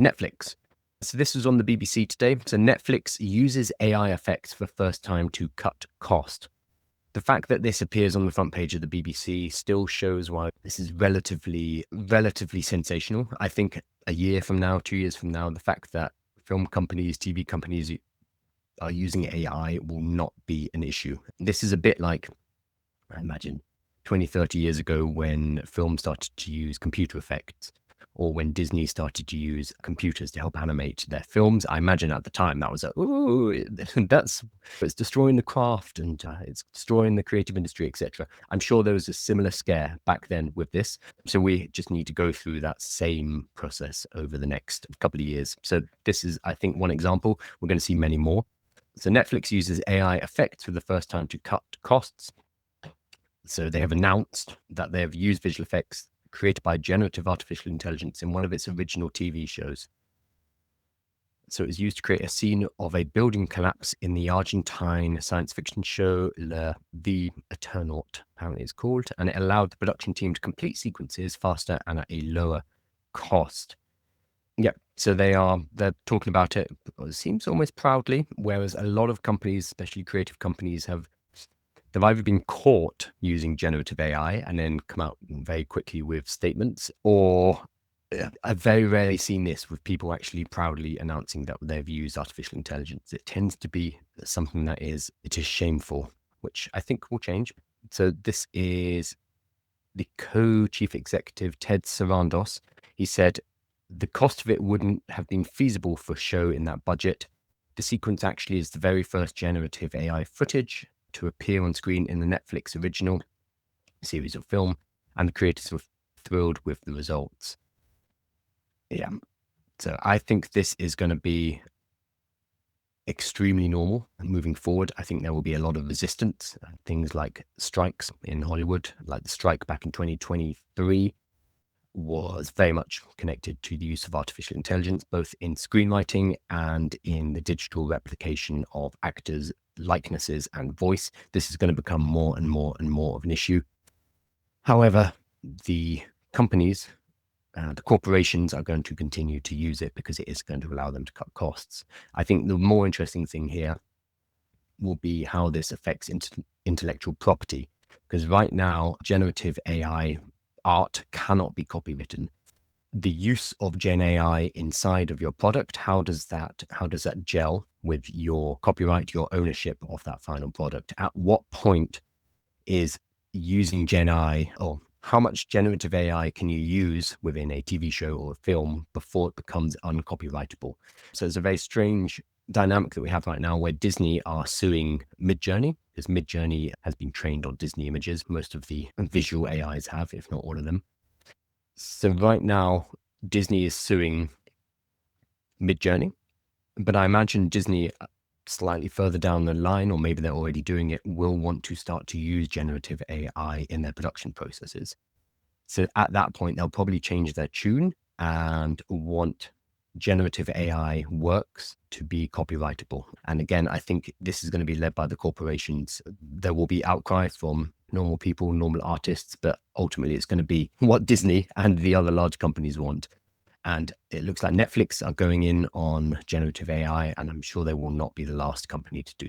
Netflix. So this was on the BBC today. So Netflix uses AI effects for the first time to cut cost. The fact that this appears on the front page of the BBC still shows why this is relatively sensational. I think a year from now, 2 years from now, the fact that film companies, TV companies are using AI will not be an issue. This is a bit like, I imagine, 20, 30 years ago when film started to use computer effects, or when Disney started to use computers to help animate their films. I imagine at the time that was it's destroying the craft, and it's destroying the creative industry, etc. I'm sure there was a similar scare back then with this. So we just need to go through that same process over the next couple of years. So this is, I think, one example. We're going to see many more. So Netflix uses AI effects for the first time to cut costs. So they have announced that they have used visual effects created by generative artificial intelligence in one of its original TV shows. So it was used to create a scene of a building collapse in the Argentine science fiction show The Eternaut, apparently it's called, and it allowed the production team to complete sequences faster and at a lower cost. Yeah, so they're talking about it seems almost proudly, whereas a lot of companies, especially creative companies, they've either been caught using generative AI and then come out very quickly with statements, or I've very rarely seen this with people actually proudly announcing that they've used artificial intelligence. It tends to be something that is shameful, which I think will change. So this is the co-chief executive, Ted Sarandos. He said, the cost of it wouldn't have been feasible for a show in that budget. The sequence actually is the very first generative AI footage to appear on screen in the Netflix original series of film, and the creators were thrilled with the results. Yeah. So I think this is going to be extremely normal moving forward. I think there will be a lot of resistance. Things like strikes in Hollywood, like the strike back in 2023, was very much connected to the use of artificial intelligence, both in screenwriting and in the digital replication of actors' likenesses and voice. This is going to become more and more and more of an issue. However, the companies, the corporations are going to continue to use it because it is going to allow them to cut costs. I think the more interesting thing here will be how this affects intellectual property, because right now, generative AI art cannot be copywritten. The use of Gen AI inside of your product, how does that gel with your copyright, your ownership of that final product? At what point is using Gen AI, or how much generative AI can you use within a TV show or a film before it becomes uncopyrightable? So it's a very strange dynamic that we have right now, where Disney are suing Midjourney, because Midjourney has been trained on Disney images. Most of the visual AIs have, if not all of them. So right now, Disney is suing Midjourney, but I imagine Disney slightly further down the line, or maybe they're already doing it, will want to start to use generative AI in their production processes. So at that point, they'll probably change their tune and want generative AI works to be copyrightable. And again, I think this is going to be led by the corporations. There will be outcries from normal people, normal artists, but ultimately it's going to be what Disney and the other large companies want. And it looks like Netflix are going in on generative AI, and I'm sure they will not be the last company to do